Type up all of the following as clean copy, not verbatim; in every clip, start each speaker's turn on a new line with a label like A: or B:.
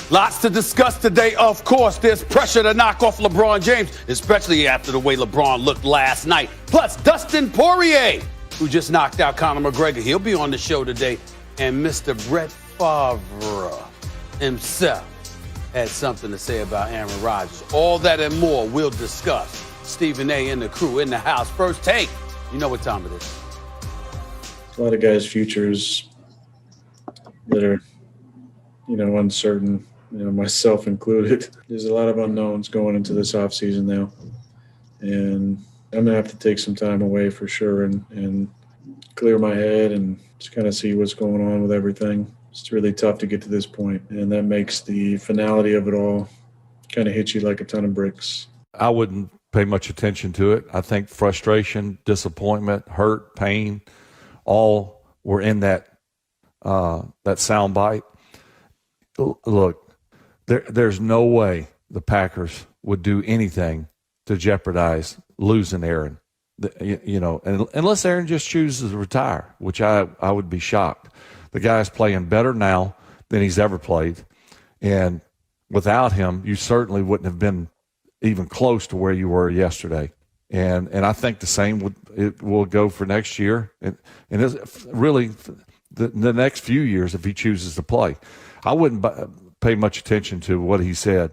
A: Lots to discuss today, of course. There's pressure to knock off LeBron James, especially after the way LeBron looked last night. Plus, Dustin Poirier, who just knocked out Conor McGregor. He'll be on the show today. And Mr. Brett Favre himself had something to say about Aaron Rodgers. All that and more we'll discuss. Stephen A. and the crew in the house. First take. You know what time it is.
B: A lot of guys' futures that are, uncertain. Myself included. There's a lot of unknowns going into this offseason now. And I'm going to have to take some time away for sure and clear my head and just kind of see what's going on with everything. It's really tough to get to this point, and that makes the finality of it all kind of hit you like a ton of bricks.
C: I wouldn't pay much attention to it. I think frustration, disappointment, hurt, pain, all were in that sound bite. Look, there's no way the Packers would do anything to jeopardize losing Aaron. Unless Aaron just chooses to retire, which I would be shocked. The guy's playing better now than he's ever played. And without him, you certainly wouldn't have been even close to where you were yesterday. And I think the same will go for next year. And it's really the next few years if he chooses to play. I wouldn't pay much attention to what he said.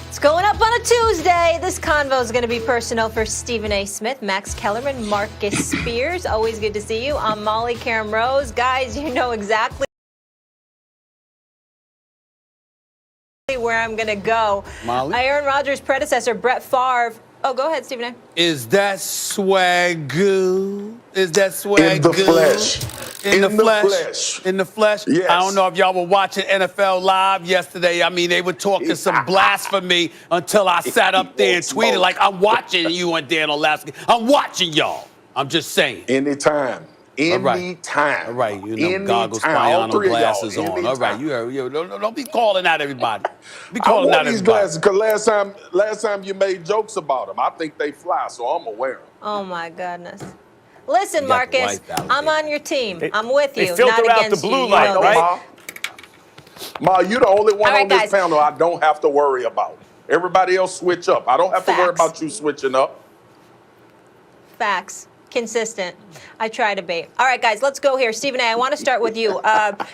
D: It's going up on a Tuesday. This convo is going to be personal for Stephen A. Smith, Max Kellerman, Marcus Spears. Always good to see you. I'm Molly Karam Rose. Guys, you know exactly where I'm going to go.
A: Molly?
D: Aaron Rodgers' predecessor, Brett Favre. Oh, go ahead, Stephen A.
A: Is that swagoo? Is that swagoo?
E: In the flesh.
A: In the flesh. In the flesh?
E: Yes.
A: I don't know if y'all were watching NFL Live yesterday. I mean, they were talking some blasphemy until I sat up there and tweeted like, I'm watching you and Dan Olaski. I'm watching y'all. I'm just saying.
E: Anytime. Anytime.
A: All right, goggles, Spiano glasses on. All right, you don't be calling out everybody. Be calling out
E: these
A: everybody.
E: glasses because last time you made jokes about them, I think they fly, so I'm gonna wear them.
D: Oh, my goodness. Listen, Marcus, I'm on your team. I'm with you,
F: filter
D: not
F: out
D: against
F: the blue
D: you.
F: light, right?
E: Ma, you're the only one on this
D: guys.
E: panel I don't have to worry about. Everybody else switch up. I don't have to worry
D: Facts.
E: about you switching up.
D: Facts. Consistent. I try to be. All right, guys, let's go here. Stephen A., I want to start with you.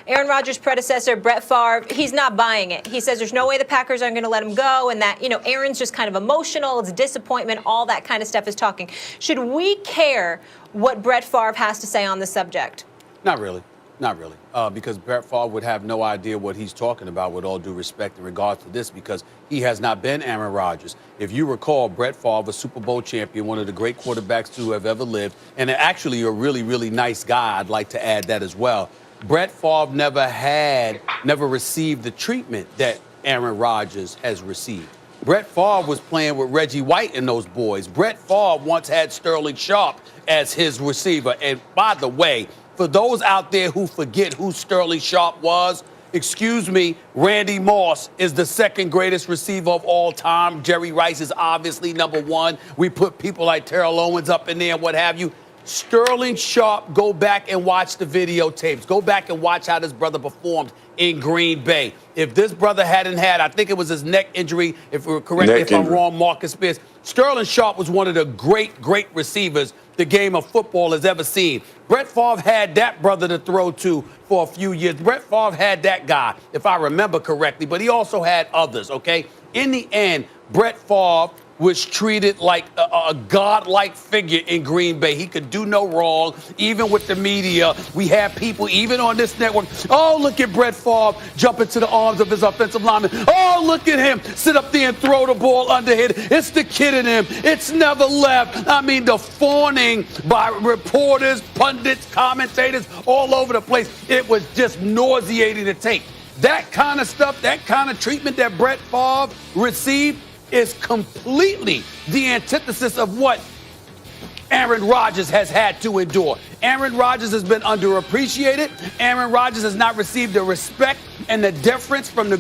D: Aaron Rodgers' predecessor, Brett Favre, he's not buying it. He says there's no way the Packers aren't going to let him go and that, Aaron's just kind of emotional. It's disappointment. All that kind of stuff is talking. Should we care what Brett Favre has to say on the subject?
A: Not really. Not really. Because Brett Favre would have no idea what he's talking about, with all due respect in regards to this, because he has not been Aaron Rodgers. If you recall, Brett Favre, a Super Bowl champion, one of the great quarterbacks to have ever lived, and actually a really, really nice guy. I'd like to add that as well. Brett Favre never received the treatment that Aaron Rodgers has received. Brett Favre was playing with Reggie White and those boys. Brett Favre once had Sterling Sharp as his receiver. And by the way, for those out there who forget who Sterling Sharp was, excuse me, Randy Moss is the second greatest receiver of all time. Jerry Rice is obviously number one. We put people like Terrell Owens up in there and what have you. Sterling Sharp, go back and watch the videotapes. Go back and watch how this brother performed in Green Bay. If this brother hadn't had, I think it was his neck injury, if we're correct, if I'm wrong, Marcus Spears, Sterling Sharp was one of the great receivers the game of football has ever seen. Brett Favre had that brother to throw to for a few years. Brett Favre had that guy, if I remember correctly, but he also had others, okay? In the end, Brett Favre was treated like a godlike figure in Green Bay. He could do no wrong, even with the media. We have people, even on this network, oh, look at Brett Favre jump into the arms of his offensive lineman. Oh, look at him sit up there and throw the ball underhand. It's the kid in him. It's never left. I mean, the fawning by reporters, pundits, commentators all over the place. It was just nauseating to take. That kind of stuff, that kind of treatment that Brett Favre received is completely the antithesis of what Aaron Rodgers has had to endure. Aaron Rodgers has been underappreciated. Aaron Rodgers has not received the respect and the deference from the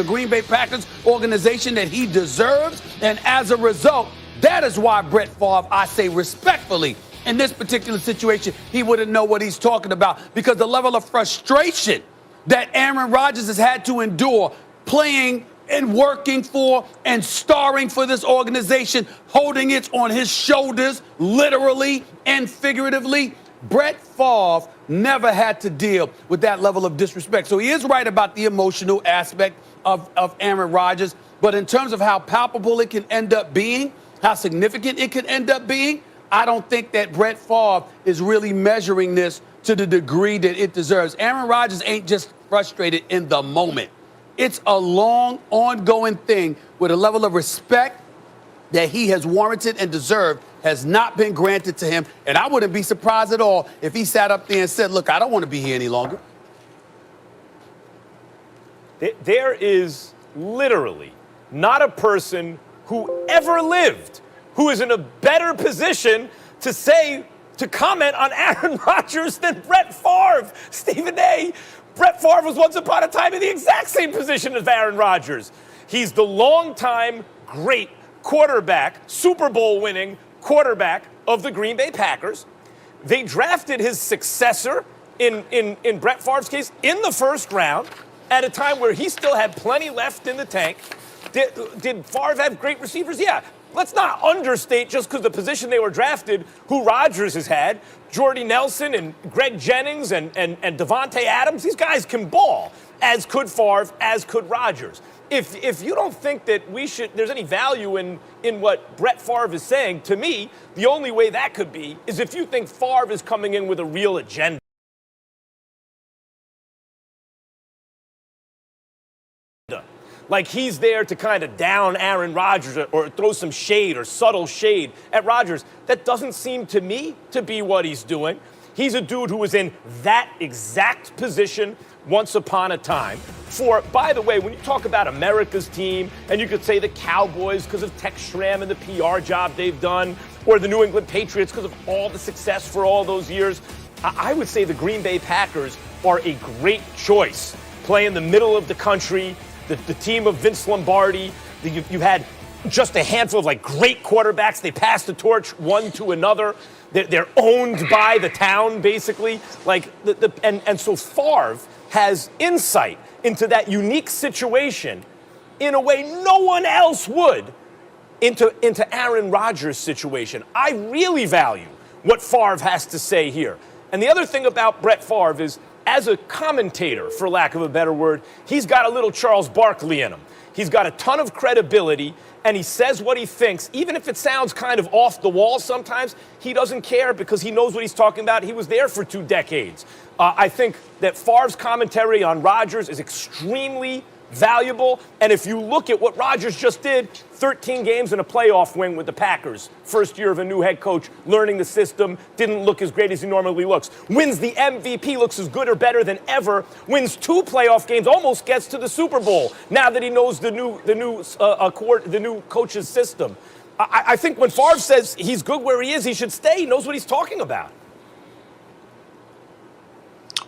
A: Green Bay Packers organization that he deserves. And as a result, that is why Brett Favre, I say respectfully, In this particular situation, he wouldn't know what he's talking about because the level of frustration that Aaron Rodgers has had to endure playing and working for and starring for this organization, holding it on his shoulders, literally and figuratively. Brett Favre never had to deal with that level of disrespect. So he is right about the emotional aspect of Aaron Rodgers. But in terms of how palpable it can end up being, how significant it can end up being, I don't think that Brett Favre is really measuring this to the degree that it deserves. Aaron Rodgers ain't just frustrated in the moment. It's a long, ongoing thing with a level of respect that he has warranted and deserved has not been granted to him. And I wouldn't be surprised at all if he sat up there and said, look, I don't want to be here any longer.
F: There is literally not a person who ever lived who is in a better position to comment on Aaron Rodgers than Brett Favre. Stephen A., Brett Favre was once upon a time in the exact same position as Aaron Rodgers. He's the longtime great quarterback, Super Bowl winning quarterback of the Green Bay Packers. They drafted his successor in Brett Favre's case in the first round at a time where he still had plenty left in the tank. Did Favre have great receivers? Yeah. Let's not understate just because the position they were drafted who Rodgers has had. Jordy Nelson and Greg Jennings and Devontae Adams, these guys can ball, as could Favre, as could Rodgers. If you don't think that there's any value in what Brett Favre is saying, to me, the only way that could be is if you think Favre is coming in with a real agenda. Like he's there to kind of down Aaron Rodgers or throw some shade or subtle shade at Rodgers. That doesn't seem to me to be what he's doing. He's a dude who was in that exact position once upon a time. By the way, when you talk about America's team, and you could say the Cowboys because of Tex Schramm and the PR job they've done, or the New England Patriots because of all the success for all those years, I would say the Green Bay Packers are a great choice. Play in the middle of the country. The team of Vince Lombardi, you had just a handful of great quarterbacks. They passed the torch one to another. They're owned by the town, basically. And so Favre has insight into that unique situation in a way no one else would into Aaron Rodgers' situation. I really value what Favre has to say here. And the other thing about Brett Favre is, as a commentator, for lack of a better word, he's got a little Charles Barkley in him. He's got a ton of credibility, and he says what he thinks. Even if it sounds kind of off the wall sometimes, he doesn't care because he knows what he's talking about. He was there for 2 decades. I think that Favre's commentary on Rodgers is extremely valuable. And if you look at what Rodgers just did, 13 games and a playoff win with the Packers. First year of a new head coach, learning the system, didn't look as great as he normally looks. Wins the MVP, looks as good or better than ever. Wins 2 playoff games, almost gets to the Super Bowl now that he knows the new coach's system. I think when Favre says he's good where he is, he should stay. He knows what he's talking about.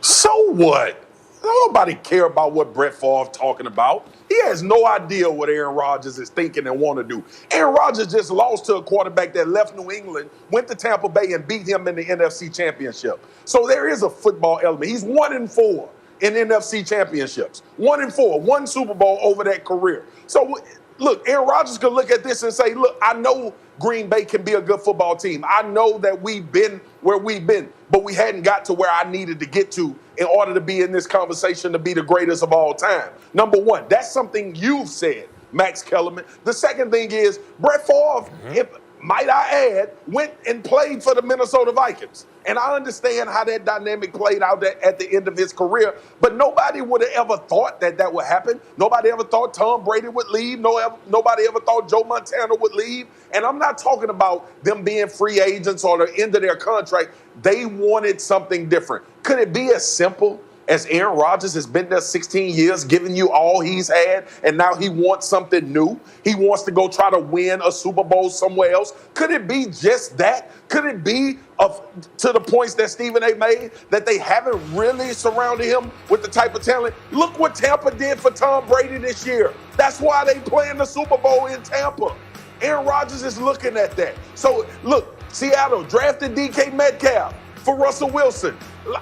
E: So what? Nobody care about what Brett Favre talking about. He has no idea what Aaron Rodgers is thinking and want to do. Aaron Rodgers just lost to a quarterback that left New England, went to Tampa Bay, and beat him in the NFC Championship. So there is a football element. He's 1-4 in NFC Championships. 1-4, 1 Super Bowl over that career. So look, Aaron Rodgers could look at this and say, look, I know Green Bay can be a good football team. I know that we've been where we've been, but we hadn't got to where I needed to get to in order to be in this conversation to be the greatest of all time. Number one, that's something you've said, Max Kellerman. The second thing is Brett Favre, if might I add, went and played for the Minnesota Vikings. And I understand how that dynamic played out at the end of his career, but nobody would have ever thought that would happen. Nobody ever thought Tom Brady would leave. Nobody ever thought Joe Montana would leave. And I'm not talking about them being free agents or the end of their contract. They wanted something different. Could it be as simple as Aaron Rodgers has been there 16 years, giving you all he's had, and now he wants something new? He wants to go try to win a Super Bowl somewhere else. Could it be just that? Could it be to the points that Stephen A. made, that they haven't really surrounded him with the type of talent? Look what Tampa did for Tom Brady this year. That's why they play in the Super Bowl in Tampa. Aaron Rodgers is looking at that. So, look, Seattle drafted DK Metcalf for Russell Wilson.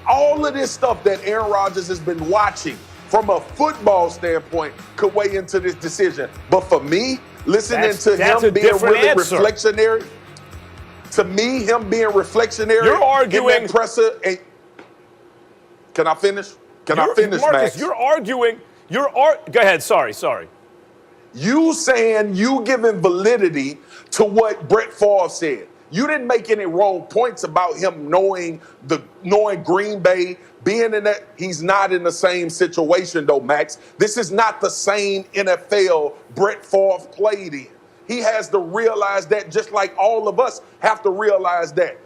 E: All of this stuff that Aaron Rodgers has been watching from a football standpoint could weigh into this decision. But for me, listening to him being really reflectionary, to me, him being reflectionary,
F: you're arguing.
E: in that presser, can I finish? Can I finish,
F: Marcus,
E: Max?
F: you're arguing. Go ahead. Sorry.
E: You saying you giving validity to what Brett Favre said. You didn't make any wrong points about him knowing Green Bay, being in that. He's not in the same situation, though, Max. This is not the same NFL Brett Favre played in. He has to realize that, just like all of us have to realize that.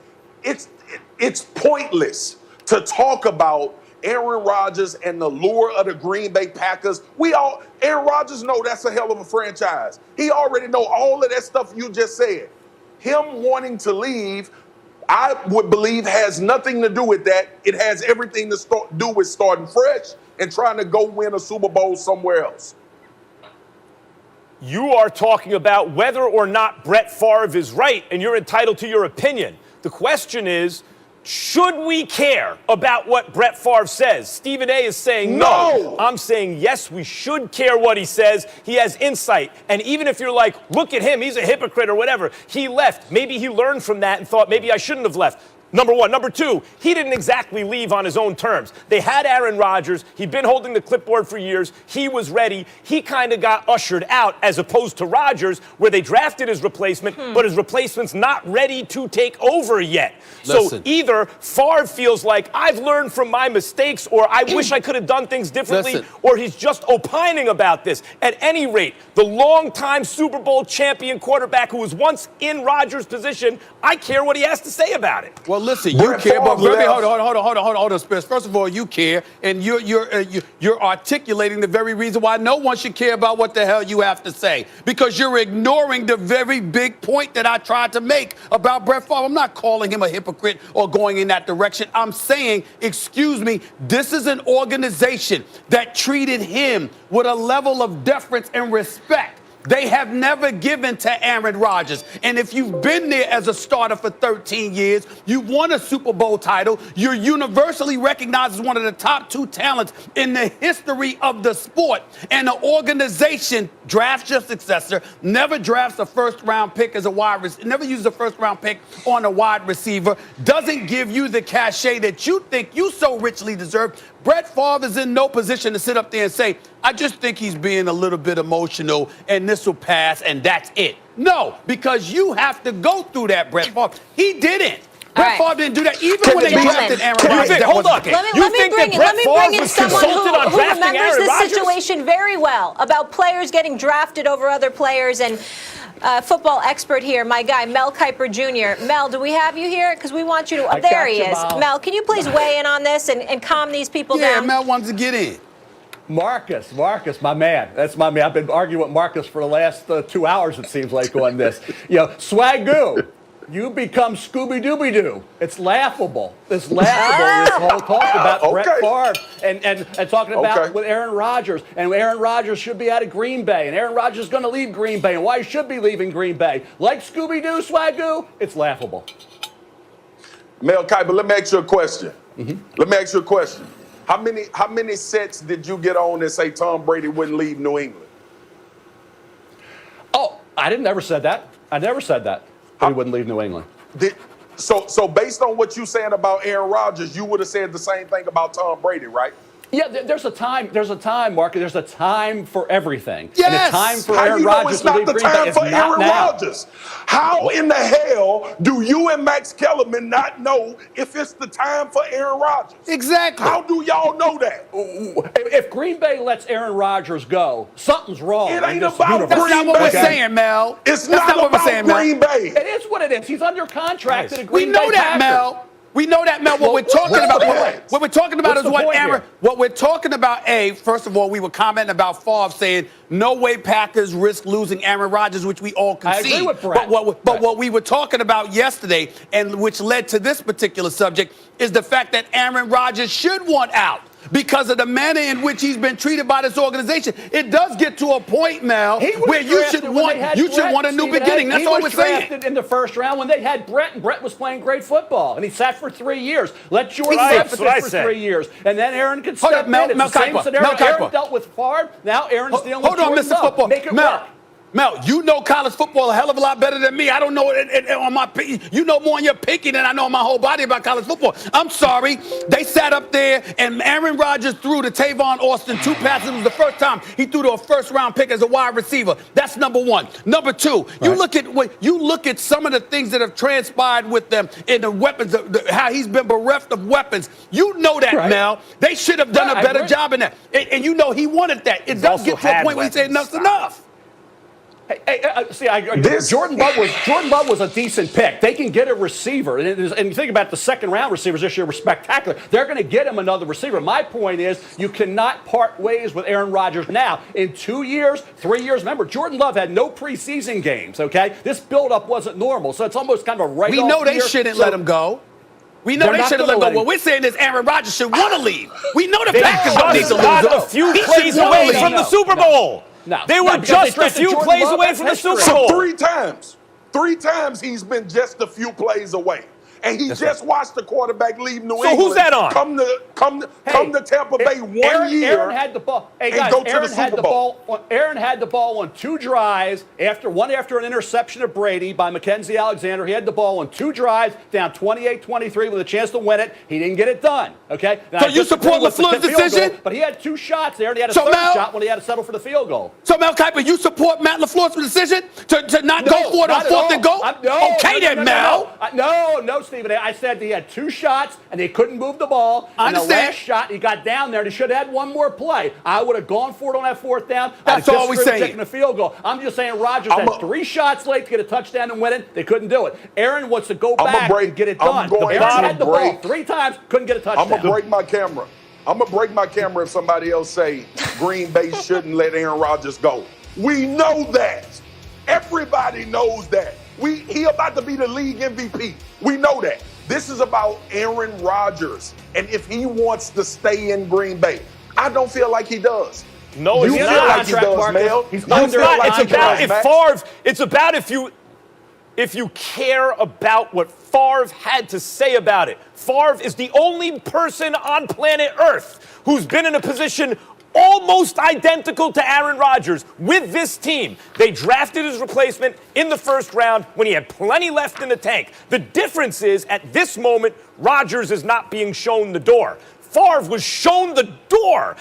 E: It's pointless to talk about Aaron Rodgers and the lure of the Green Bay Packers. Aaron Rodgers know that's a hell of a franchise. He already know all of that stuff you just said. Him wanting to leave, I would believe, has nothing to do with that. It has everything to do with starting fresh and trying to go win a Super Bowl somewhere else.
F: You are talking about whether or not Brett Favre is right, and you're entitled to your opinion. The question is, should we care about what Brett Favre says? Stephen A. is saying no. I'm saying yes, we should care what he says. He has insight. And even if you're like, look at him, he's a hypocrite or whatever, he left. Maybe he learned from that and thought, maybe I shouldn't have left. Number one. Number two, he didn't exactly leave on his own terms. They had Aaron Rodgers. He'd been holding the clipboard for years. He was ready. He kind of got ushered out, as opposed to Rodgers, where they drafted his replacement, but his replacement's not ready to take over yet.
A: Listen.
F: So either Favre feels like, I've learned from my mistakes, or I wish I could have done things differently,
A: Listen.
F: or he's just opining about this. At any rate, the longtime Super Bowl champion quarterback who was once in Rodgers' position, I care what he has to say about it.
A: Well, listen, you
E: Brett
A: care, but
E: Favre
A: hold on, Spence. First of all, you care, and you're articulating the very reason why no one should care about what the hell you have to say, because you're ignoring the very big point that I tried to make about Brett Favre. I'm not calling him a hypocrite or going in that direction. I'm saying, excuse me, this is an organization that treated him with a level of deference and respect they have never given to Aaron Rodgers. And if you've been there as a starter for 13 years, you won a Super Bowl title, you're universally recognized as one of the top 2 talents in the history of the sport, and the organization drafts your successor, never drafts a first-round pick as a wide receiver, never uses a first-round pick on a wide receiver, doesn't give you the cachet that you think you so richly deserve. Brett Favre is in no position to sit up there and say, I just think he's being a little bit emotional and this will pass and that's it. No, because you have to go through that, Brett Favre. He didn't. Brett Favre didn't do that even when they drafted Aaron Rodgers.
F: Hold on.
D: Let me bring in someone who remembers this situation very well about players getting drafted over other players, and football expert here, my guy, Mel Kiper Jr. Mel, do we have you here? Because we want you to. There he is. Mel, can you please weigh in on this and calm these people down?
A: Yeah, Mel wants to get in.
G: Marcus, my man. That's my man. I've been arguing with Marcus for the last 2 hours, it seems like, on this. Swagoo. You become Scooby-Dooby-Doo. It's laughable. It's laughable, this whole talk about Brett Favre and talking about with Aaron Rodgers. And Aaron Rodgers should be out of Green Bay. And Aaron Rodgers is going to leave Green Bay. And why he should be leaving Green Bay. Like Scooby-Doo, Swagoo, it's laughable.
E: Mel Kiper, let me ask you a question. Let me ask you a question. How many sets did you get on that say Tom Brady wouldn't leave New England?
G: Oh, I never said that. I never said that. He wouldn't leave New England.
E: So based on what you're saying about Aaron Rodgers, you would have said the same thing about Tom Brady, right?
G: Yeah, there's a time, Mark. There's a time for everything.
A: Yes.
G: And a time for
E: How
G: Aaron Rodgers to leave Green Bay.
E: How you know it's not the time for Aaron Rodgers? How in the hell do you and Max Kellerman not know if it's the time for Aaron Rodgers?
A: Exactly.
E: How do y'all know that?
G: If Green Bay lets Aaron Rodgers go, something's wrong.
E: It ain't about
A: That's not what we're saying, Mel.
E: It's not about Green Bay.
G: It is what it is. He's under contract to the Green Bay
A: We know that,
G: Packers.
A: Mel. We know that, Mel. What we're talking about is what Aaron. What we're talking about. First of all, we were commenting about Favre saying no way Packers risk losing Aaron Rodgers, which we all concede.
G: I agree with Brett.
A: But what we were talking about yesterday, and which led to this particular subject, is the fact that Aaron Rodgers should want out. because of the manner in which he's been treated by this organization. It does get to a point, Mel, where you should want a new beginning. That's all we're saying.
G: He was drafted in the first round when they had Brett, and Brett was playing great football, and he sat for 3 years. Let Jordan Love sit for 3 years, and then Aaron could step in. It's the same scenario. Aaron dealt with Favre. Now Aaron's dealing with Jordan Love.
A: Football.
G: Make it work.
A: Mel, you know college football a hell of a lot better than me. I don't know you know more on your pinky than I know my whole body about college football. I'm sorry. They sat up there and Aaron Rodgers threw to Tavon Austin 2 passes. It was the first time he threw to a first-round pick as a wide receiver. That's number one. Number two, you look at some of the things that have transpired with them in the weapons, how he's been bereft of weapons. You know that, Mel. They should have done a better job in that. And you know he wanted that. It does get to a point where he said enough's enough.
G: See, I agree. Jordan Love was a decent pick. They can get a receiver. And you think about the second-round receivers this year were spectacular. They're going to get him another receiver. My point is you cannot part ways with Aaron Rodgers now. In 2 years, 3 years, remember, Jordan Love had no preseason games, okay? This buildup wasn't normal, so it's almost kind of a write-off.
A: We know they shouldn't let him go. We know they should have let him go. What we're saying is Aaron Rodgers should want to leave. We know the Packers don't need to lose.
F: A few plays away from the Super Bowl.
G: No,
F: they were just a few plays away from the Super Bowl.
E: So 3 times he's been just a few plays away. And he just watched the quarterback leave New England.
F: So who's that on?
E: Come to Tampa Bay 1 year.
G: Aaron had the ball. Hey guys,
E: go to the Super Bowl.
G: Aaron had the ball on 2 drives one after an interception of Brady by Mackenzie Alexander. He had the ball on 2 drives, down 28-23 with a chance to win it. He didn't get it done. Okay. Now,
A: so you support LaFleur's decision?
G: Goal, but he had 2 shots there, and he had a third shot when he had to settle for the field goal.
A: So Mel Kiper, you support Matt LaFleur's decision to not go for it on 4th and goal? Mel.
G: No, Stephen A. I said he had 2 shots and they couldn't move the ball.
A: I understand.
G: And the last shot, he got down there and he should have had one more play. I would have gone for it on that 4th down.
A: That's all we're saying.
G: Taking a field goal. I'm just saying Rodgers had 3 shots late to get a touchdown and win it. They couldn't do it. Aaron wants to go back and get it done. Aaron had the ball 3 times, couldn't get a touchdown.
E: I'm going to break my camera. I'm going to break my camera if somebody else say Green Bay shouldn't let Aaron Rodgers go. We know that. Everybody knows that. He about to be the league MVP. We know that. This is about Aaron Rodgers and if he wants to stay in Green Bay. I don't feel like he does.
F: No,
E: you
F: it's
E: feel
F: not.
E: like he does, Mel.
F: It's about if Favre. It's about if you care about what Favre had to say about it. Favre is the only person on planet Earth who's been in a position almost identical to Aaron Rodgers with this team. They drafted his replacement in the 1st round when he had plenty left in the tank. The difference is, at this moment, Rodgers is not being shown the door. Favre was shown the door.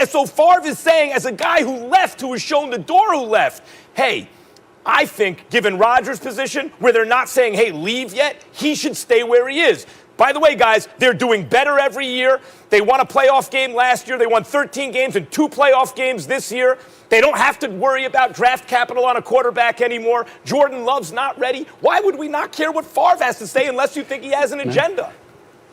F: So Favre is saying, as a guy who left, who was shown the door who left, hey, I think, given Rodgers' position, where they're not saying, hey, leave yet, he should stay where he is. By the way, guys, they're doing better every year. They won a playoff game last year. They won 13 games and 2 playoff games this year. They don't have to worry about draft capital on a quarterback anymore. Jordan Love's not ready. Why would we not care what Favre has to say unless you think he has an agenda?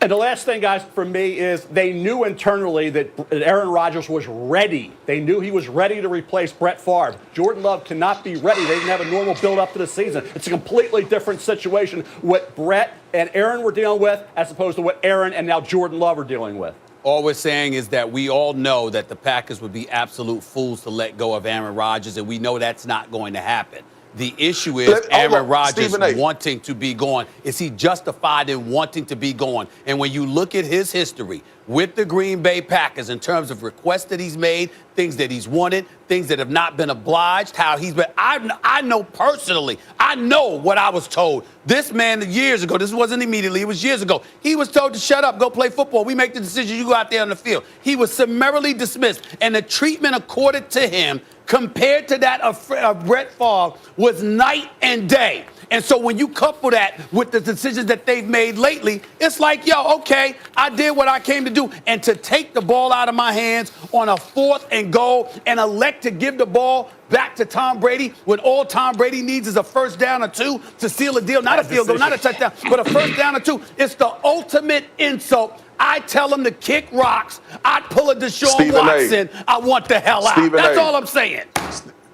G: And the last thing, guys, for me is they knew internally that Aaron Rodgers was ready. They knew he was ready to replace Brett Favre. Jordan Love cannot be ready. They didn't have a normal build-up to the season. It's a completely different situation what Brett and Aaron were dealing with as opposed to what Aaron and now Jordan Love are dealing with.
A: All we're saying is that we all know that the Packers would be absolute fools to let go of Aaron Rodgers, and we know that's not going to happen. The issue is Aaron Rodgers wanting to be gone. Is he justified in wanting to be gone? And when you look at his history with the Green Bay Packers in terms of requests that he's made, things that he's wanted, things that have not been obliged, how he's been. I know personally, I know what I was told. This man years ago, this wasn't immediately, it was years ago, he was told to shut up, go play football. We make the decision, you go out there on the field. He was summarily dismissed, and the treatment accorded to him compared to that of Brett Favre was night and day. And so when you couple that with the decisions that they've made lately, it's like, yo, okay, I did what I came to do. And to take the ball out of my hands on a 4th and goal and elect to give the ball back to Tom Brady when all Tom Brady needs is a 1st down or 2 to seal a deal, not a field goal, not a touchdown, but a 1st down or 2. It's the ultimate insult. I tell him to kick rocks. I'd pull a Deshaun Watson. I want the hell out. That's all I'm saying.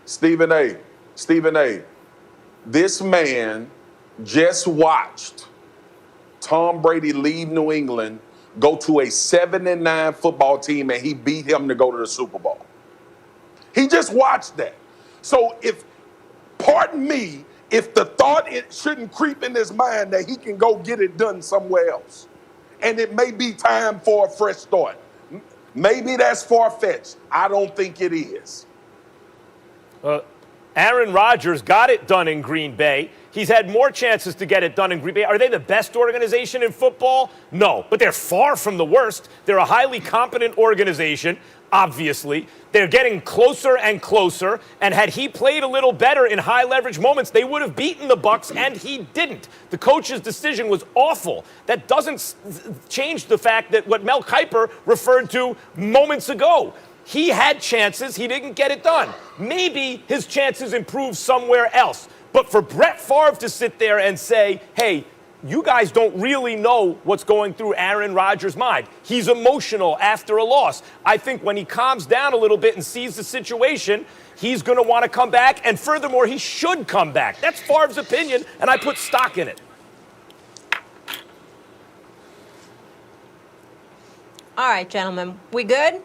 E: Stephen A. This man just watched Tom Brady leave New England go to a 7-9 football team and he beat him to go to the Super Bowl. He just watched that. So pardon me, if the thought it shouldn't creep in his mind that he can go get it done somewhere else, and it may be time for a fresh start. Maybe that's far-fetched. I don't think it is.
F: Aaron Rodgers got it done in Green Bay. He's had more chances to get it done in Green Bay. Are they the best organization in football? No, but they're far from the worst. They're a highly competent organization, obviously. They're getting closer and closer, and had he played a little better in high-leverage moments, they would have beaten the Bucs, and he didn't. The coach's decision was awful. That doesn't change the fact that what Mel Kiper referred to moments ago. He had chances. He didn't get it done. Maybe his chances improve somewhere else. But for Brett Favre to sit there and say, hey, you guys don't really know what's going through Aaron Rodgers' mind. He's emotional after a loss. I think when he calms down a little bit and sees the situation, he's going to want to come back. And furthermore, he should come back. That's Favre's opinion, and I put stock in it.
D: All right, gentlemen. We good?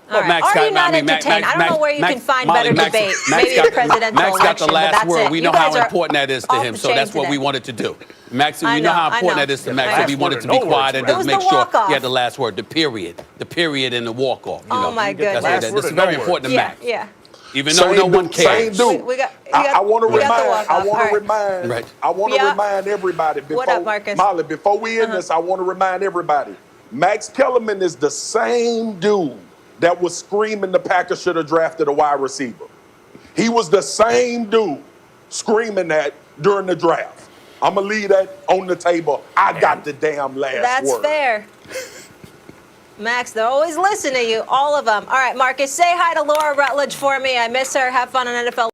A: Well,
D: All right.
A: Max
D: Are
A: got-
D: you not
A: I mean,
D: entertained? I don't know where you can find
A: Molly,
D: better debate.
A: Max
D: Maybe
A: got
D: a presidential
A: Max got the
D: election, but
A: last
D: that's
A: word.
D: it.
A: We
D: You
A: know how
D: guys are
A: important that is to
D: off
A: him,
D: the
A: so
D: chain
A: that's what
D: today.
A: we wanted to do. Max,
D: I
A: we know how
D: know.
A: important that is to Max,
D: I
A: so we
D: know.
A: wanted to
F: No
A: be
F: words,
A: quiet and
F: bro.
D: It was
A: just make
D: the
A: sure
D: walk-off.
A: he had the last word, the period and the walk-off. You
D: Oh,
A: know.
D: my
A: That's what
D: goodness.
A: This is
F: No
A: very
F: words.
A: important to
D: Yeah,
A: Max.
D: yeah.
A: Even though no one cares.
E: Same dude.
D: We got-
E: I want to
D: we got the
E: remind.
D: walk-off.
E: I want
D: All
E: to
D: right.
E: remind.
A: Right.
E: I want to
D: Yeah.
E: remind everybody. Before,
D: What up, Marcus?
E: Molly, before we end this, I want to remind everybody. Max Kellerman is the same dude that was screaming the Packers should have drafted a wide receiver. He was the same dude screaming that during the draft. I'm going to leave that on the table. I got the damn last
D: That's
E: word.
D: fair. Max, they're always listening to you, all of them. All right, Marcus, say hi to Laura Rutledge for me. I miss her. Have fun on NFL.